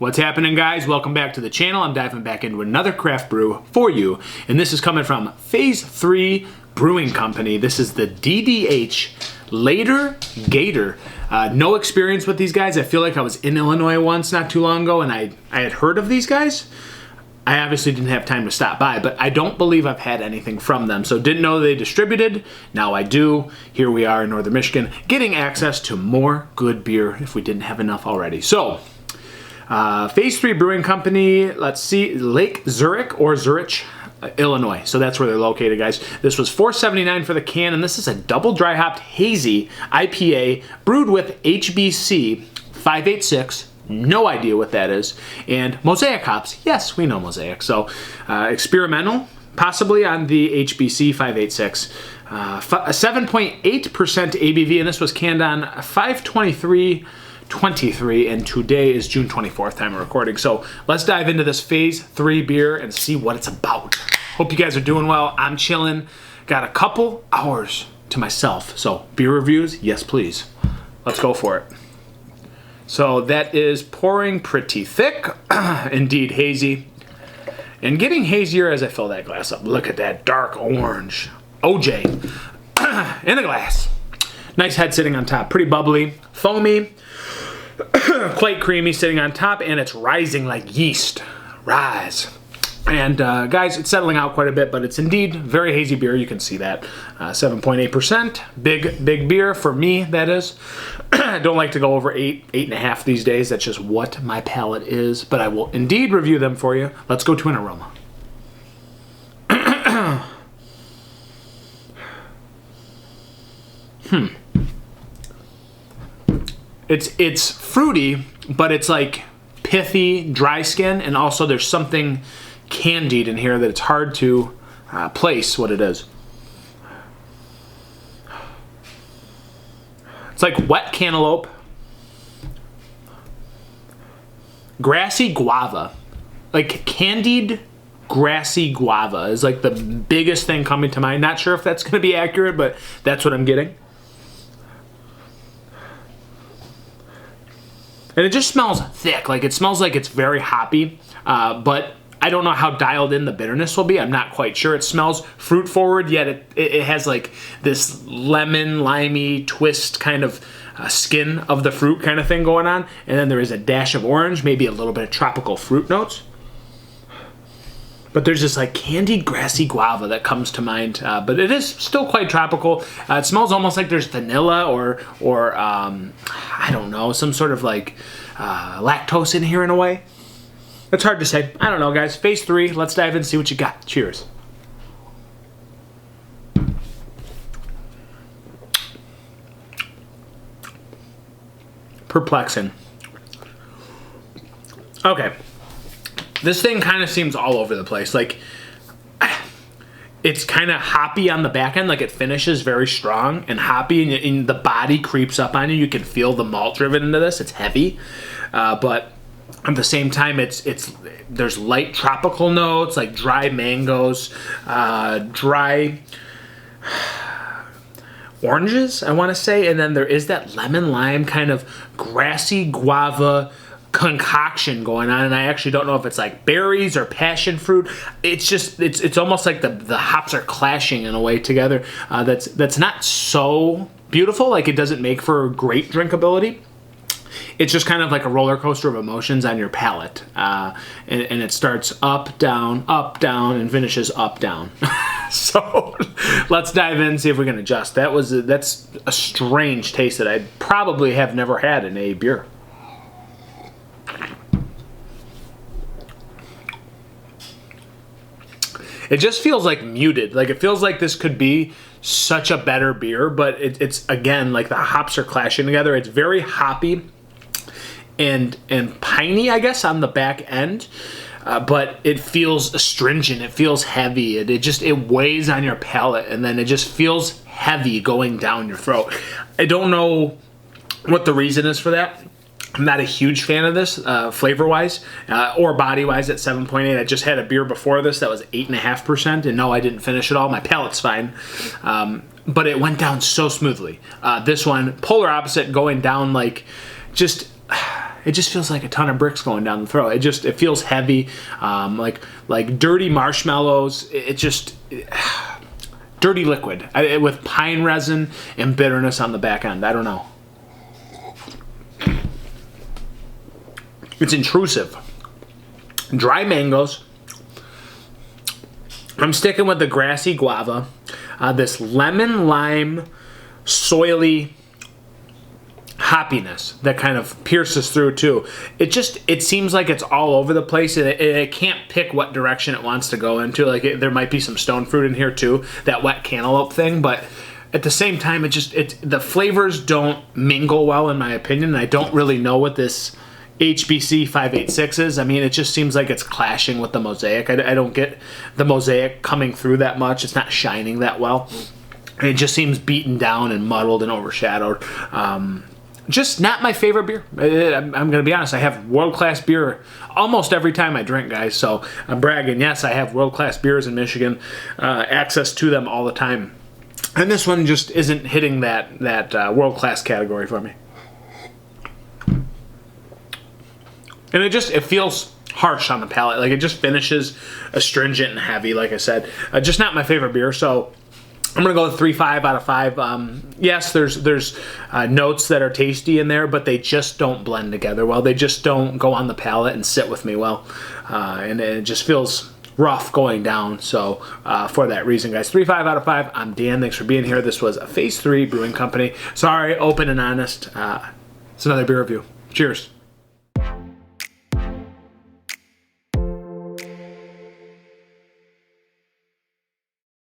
What's happening, guys? Welcome back to the channel. I'm diving back into another craft brew for you, and this is coming from Phase 3 Brewing Company. This is the DDH Later Gator. No experience with these guys. I feel like I was in Illinois once not too long ago, and I had heard of these guys. I obviously didn't have time to stop by, but I don't believe I've had anything from them. So didn't know they distributed. Now I do. Here we are in Northern Michigan, getting access to more good beer if we didn't have enough already. So, Phase 3 Brewing Company, let's see, Lake Zurich or Zurich, Illinois. So that's where they're located, guys. This was $4.79 for the can, and this is a double dry hopped hazy IPA brewed with HBC-586. No idea what that is. And Mosaic hops. Yes, we know Mosaic. So experimental, possibly on the HBC-586. 7.8% ABV, and this was canned on 5/23/23, and today is June 24th, time of recording. So let's dive into this Phase 3 beer and see what it's about. Hope you guys are doing well. I'm chilling. Got a couple hours to myself. So beer reviews, yes please. Let's go for it. So that is pouring pretty thick, indeed hazy. And getting hazier as I fill that glass up. Look at that dark orange OJ in a glass. Nice head sitting on top, pretty bubbly, foamy, quite creamy sitting on top, and it's rising like yeast. Rise. And guys, it's settling out quite a bit, but it's indeed very hazy beer. You can see that. 7.8%. Big beer for me, that is. I don't like to go over 8.5 these days. That's just what my palate is, but I will indeed review them for you. Let's go to an aroma. It's fruity, but it's like pithy, dry skin, and also there's something candied in here that it's hard to place what it is. It's like wet cantaloupe, grassy guava, like candied grassy guava is like the biggest thing coming to mind. Not sure if that's going to be accurate, but that's what I'm getting. And it just smells thick. Like it smells like it's very hoppy, but I don't know how dialed in the bitterness will be. I'm not quite sure. It smells fruit forward, yet it has like this lemon, limey twist kind of skin of the fruit kind of thing going on. And then there is a dash of orange, maybe a little bit of tropical fruit notes. But there's this like candied grassy guava that comes to mind, but it is still quite tropical. It smells almost like there's vanilla or I don't know, some sort of like lactose in here in a way. It's hard to say. I don't know, guys. Phase 3, let's dive in and see what you got. Cheers. Perplexing. Okay. This thing kind of seems all over the place. Like, it's kind of hoppy on the back end. Like, it finishes very strong and hoppy, and the body creeps up on you. You can feel the malt driven into this. It's heavy, but at the same time, there's light tropical notes, like dry mangoes, dry oranges, I want to say, and then there is that lemon lime kind of grassy guava concoction going on, and I actually don't know if it's like berries or passion fruit. It's just it's almost like the hops are clashing in a way together. That's not so beautiful. Like it doesn't make for great drinkability. It's just kind of like a roller coaster of emotions on your palate, and it starts up, down, and finishes up, down. So let's dive in and see if we can adjust. That's a strange taste that I probably have never had in a beer. It just feels like muted. Like it feels like this could be such a better beer, but it's again like the hops are clashing together. It's very hoppy and piney, I guess, on the back end, but it feels astringent. It feels heavy. It weighs on your palate, and then it just feels heavy going down your throat. I don't know what the reason is for that. I'm not a huge fan of this flavor-wise or body-wise at 7.8. I just had a beer before this that was 8.5%, and no, I didn't finish it all. My palate's fine, but it went down so smoothly. This one, polar opposite, going down like just it just feels like a ton of bricks going down the throat. It feels heavy, like dirty marshmallows. It just dirty liquid with pine resin and bitterness on the back end. I don't know. It's intrusive. Dry mangoes. I'm sticking with the grassy guava. This lemon, lime, soily hoppiness that kind of pierces through too. It seems like it's all over the place, and it can't pick what direction it wants to go into. Like there might be some stone fruit in here too, that wet cantaloupe thing, but at the same time, the flavors don't mingle well in my opinion. And I don't really know what this HBC-586 is. I mean, it just seems like it's clashing with the Mosaic. I don't get the Mosaic coming through that much. It's not shining that well. It just seems beaten down and muddled and overshadowed. Just not my favorite beer. I'm going to be honest. I have world-class beer almost every time I drink, guys. So I'm bragging. Yes, I have world-class beers in Michigan. Access to them all the time. And this one just isn't hitting that world-class category for me. And it feels harsh on the palate. Like it just finishes astringent and heavy, like I said. Just not my favorite beer, so I'm going to go with 3.5 out of 5. Yes, there's notes that are tasty in there, but they just don't blend together well. They just don't go on the palate and sit with me well. And it just feels rough going down. So for that reason, guys, 3.5 out of 5. I'm Dan. Thanks for being here. This was a Phase 3 Brewing Company. Sorry, open and honest. It's another beer review. Cheers.